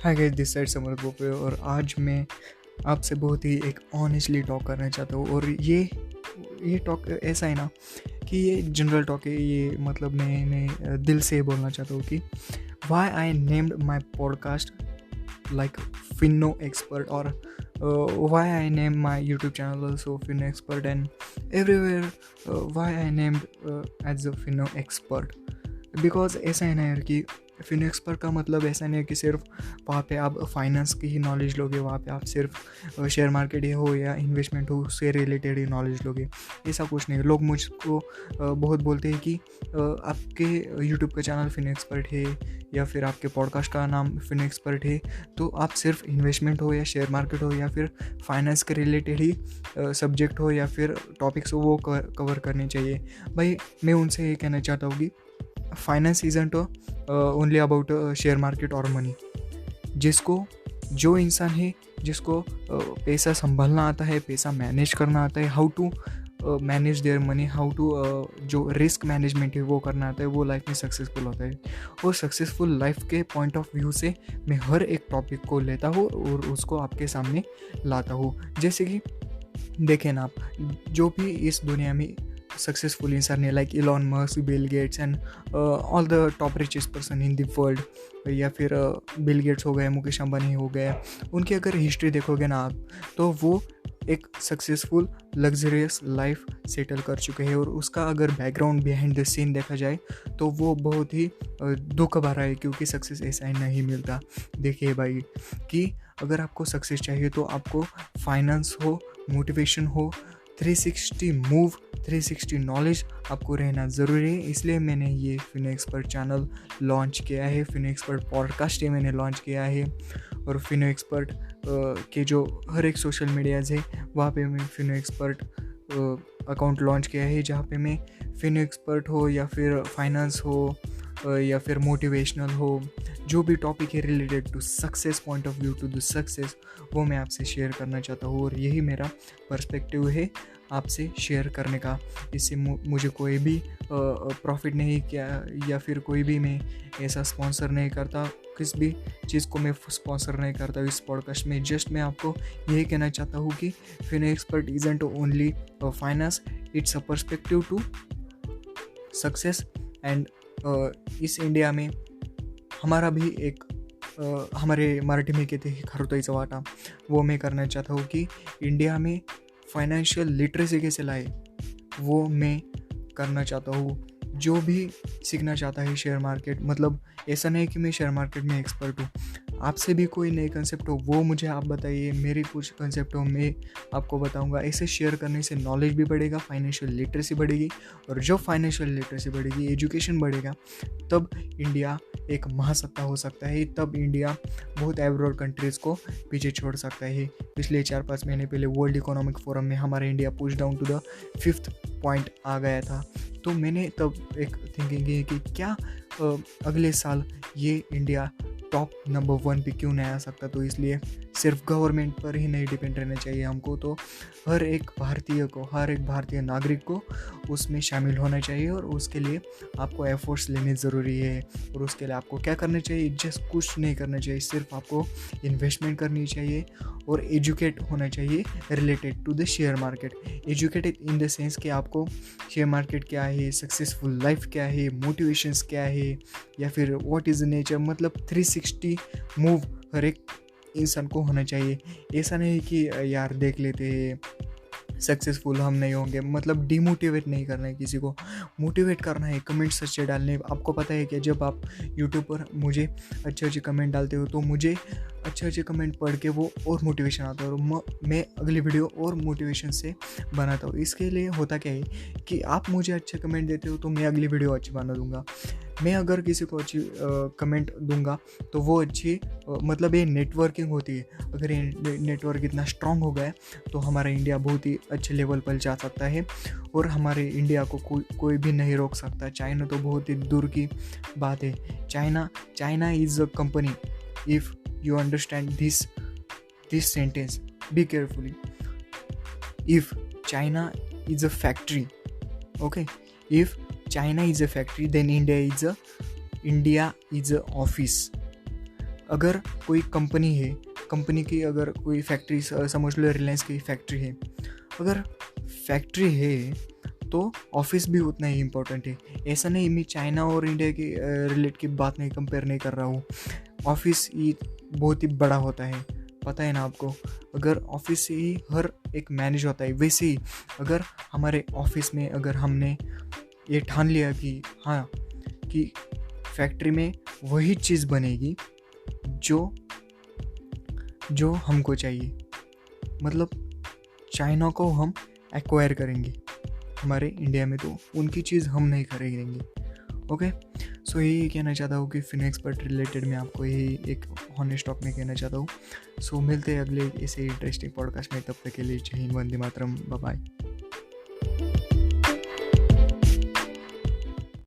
Hi guys, this side summer Pope और आज मैं आपसे बहुत ही एक ऑनेस्टली टॉक करना चाहता हूँ। और ये टॉक ऐसा है ना कि ये जनरल टॉक है। ये मतलब मैं दिल से बोलना चाहता हूँ कि why I named my podcast like fino expert, और why I name my YouTube channel also fino expert, and everywhere why I named as a fino expert. Because ऐसा है ना यार कि फिनो एक्सपर्ट का मतलब ऐसा नहीं है कि सिर्फ वहाँ पे आप फाइनेंस की ही नॉलेज लोगे, वहाँ पे आप सिर्फ शेयर मार्केट ही हो या इन्वेस्टमेंट हो उससे रिलेटेड ही नॉलेज लोगे। ऐसा कुछ नहीं है। लोग मुझको बहुत बोलते हैं कि आपके यूट्यूब का चैनल फिनो एक्सपर्ट है या फिर आपके पॉडकास्ट का नाम फिनो एक्सपर्ट है, तो आप सिर्फ इन्वेस्टमेंट हो या शेयर मार्केट हो या फिर फाइनेंस के रिलेटेड ही सब्जेक्ट हो या फिर टॉपिक्स हो वो कवर करने चाहिए। भाई मैं उनसे ये कहना चाहता हूँ कि finance isn't only about share market और मनी। जो इंसान है जिसको पैसा संभालना आता है, पैसा मैनेज करना आता है, how to manage their money, how to जो रिस्क मैनेजमेंट है वो करना आता है, वो लाइफ में सक्सेसफुल होता है। और सक्सेसफुल लाइफ के पॉइंट ऑफ व्यू से मैं हर एक टॉपिक को लेता हूँ और उसको आपके सामने लाता हूँ। जैसे कि देखें ना आप, जो भी इस दुनिया में सक्सेसफुल इंसान है like Elon Musk, Bill Gates and all the top richest person in the world, या फिर बिल गेट्स हो गए, मुकेश अंबानी हो गए, उनकी अगर हिस्ट्री देखोगे ना आप, तो वो एक सक्सेसफुल लग्जरियस लाइफ सेटल कर चुके हैं। और उसका अगर बैकग्राउंड बिहाइंड द सीन देखा जाए तो वो बहुत ही दुख भरा है, क्योंकि सक्सेस ऐसा ही नहीं मिलता। देखिए भाई कि अगर आपको सक्सेस चाहिए तो आपको फाइनेंस हो, मोटिवेशन हो, 360 मूव, 360 नॉलेज आपको रहना ज़रूरी है। इसलिए मैंने ये फिनो एक्सपर्ट चैनल लॉन्च किया है, फिनो एक्सपर्ट पॉडकास्ट ये मैंने लॉन्च किया है। और फिनो एक्सपर्ट के जो हर एक सोशल मीडियाज़ है वहाँ पे मैं फिनो एक्सपर्ट अकाउंट लॉन्च किया है, जहाँ पे मैं फिनो एक्सपर्ट हो या फिर फाइनेंस हो या फिर मोटिवेशनल हो, जो भी टॉपिक है related to success, point of view to the success, वो मैं आपसे शेयर करना चाहता हूँ। और यही मेरा पर्सपेक्टिव है आपसे शेयर करने का। इससे मुझे कोई भी प्रॉफिट नहीं किया या फिर कोई भी मैं ऐसा स्पॉन्सर नहीं करता, किस भी चीज़ को मैं स्पॉन्सर नहीं करता इस पॉडकास्ट में। जस्ट मैं आपको यही कहना चाहता हूँ कि फिनो expert isn't only finance, it's a perspective to success. And इस इंडिया में हमारा भी एक हमारे मराठी में कहते हैं खरुताईचा वाटा, वो मैं करना चाहता हूँ कि इंडिया में फाइनेंशियल लिटरेसी कैसे लाए, वो मैं करना चाहता हूँ। जो भी सीखना चाहता है शेयर मार्केट, मतलब ऐसा नहीं कि मैं शेयर मार्केट में एक्सपर्ट हूँ, आपसे भी कोई नए कंसेप्ट हो वो मुझे आप बताइए, मेरी कुछ कंसेप्ट हो मैं आपको बताऊंगा। ऐसे शेयर करने से नॉलेज भी बढ़ेगा, फाइनेंशियल लिटरेसी बढ़ेगी, और जब फाइनेंशियल लिटरेसी बढ़ेगी, एजुकेशन बढ़ेगा, तब इंडिया एक महासत्ता हो सकता है। तब इंडिया बहुत एब्रॉड कंट्रीज़ को पीछे छोड़ सकता है। पिछले 4-5 महीने पहले वर्ल्ड इकोनॉमिक फोरम में हमारा India push down to the 5th point आ गया था। तो मैंने तब एक थिंकिंग की कि क्या अगले साल ये इंडिया टॉप नंबर 1 पे क्यों नहीं आ सकता। तो इसलिए सिर्फ गवर्नमेंट पर ही नहीं डिपेंड रहना चाहिए हमको, तो हर एक भारतीय को, हर एक भारतीय नागरिक को उसमें शामिल होना चाहिए। और उसके लिए आपको एफर्ट्स लेने ज़रूरी है। और उसके लिए आपको क्या करना चाहिए, जस्ट कुछ नहीं करना चाहिए, सिर्फ आपको इन्वेस्टमेंट करनी चाहिए और एजुकेट होना चाहिए related to the share market. Educated in the sense कि आपको शेयर मार्केट क्या है, सक्सेसफुल लाइफ क्या है, मोटिवेशंस क्या है, या फिर व्हाट इज़ द नेचर, मतलब 360 मूव हर एक इंसान को होना चाहिए। ऐसा नहीं कि यार देख लेते हैं सक्सेसफुल हम नहीं होंगे, मतलब डिमोटिवेट नहीं करना है किसी को, मोटिवेट करना है, कमेंट्स अच्छे डालने। आपको पता है कि जब आप यूट्यूब पर मुझे अच्छे कमेंट डालते हो तो मुझे अच्छे कमेंट पढ़ के वो और मोटिवेशन आता है, और मैं अगली वीडियो और मोटिवेशन से बनाता हूँ। इसके लिए होता क्या है कि आप मुझे अच्छे कमेंट देते हो तो मैं अगली वीडियो अच्छी बना दूँगा। मैं अगर किसी को अच्छी कमेंट दूंगा तो वो अच्छी मतलब ये नेटवर्किंग होती है। अगर ये नेटवर्क इतना स्ट्रांग हो गया तो हमारा इंडिया बहुत ही अच्छे लेवल पर जा सकता है, और हमारे इंडिया को कोई भी नहीं रोक सकता। चाइना तो बहुत ही दूर की बात है। China is a company. If you understand this sentence, be carefully. If China is a factory, okay, if China is a factory, then India is a office. अगर कोई कंपनी है, कंपनी की अगर कोई फैक्ट्री, समझ लो रिलायंस की फैक्ट्री है, अगर फैक्ट्री है तो ऑफिस भी उतना ही इम्पोर्टेंट है। ऐसा नहीं, मैं चाइना और इंडिया की रिलेट की बात नहीं, कंपेयर नहीं कर रहा हूँ। ऑफिस ये बहुत ही बड़ा होता है, पता है ना आपको। अगर ऑफिस से ही हर एक मैनेज होता है, वैसे ही अगर हमारे ऑफिस में अगर हमने ये ठान लिया कि हाँ, कि फैक्ट्री में वही चीज़ बनेगी जो हमको चाहिए, मतलब चाइना को हम एक्वायर करेंगे, हमारे इंडिया में तो उनकी चीज़ हम नहीं खरीदेंगे। ओके, सो यही कहना चाहता हूँ कि फिनएक्सपर्ट रिलेटेड मैं आपको यही एक हॉनेस्ट टॉक में कहना चाहता हूँ। सो मिलते हैं अगले ऐसे इंटरेस्टिंग पॉडकास्ट में, तब तक के लिए जय हिंद, वंदे मातरम, बाय बाय।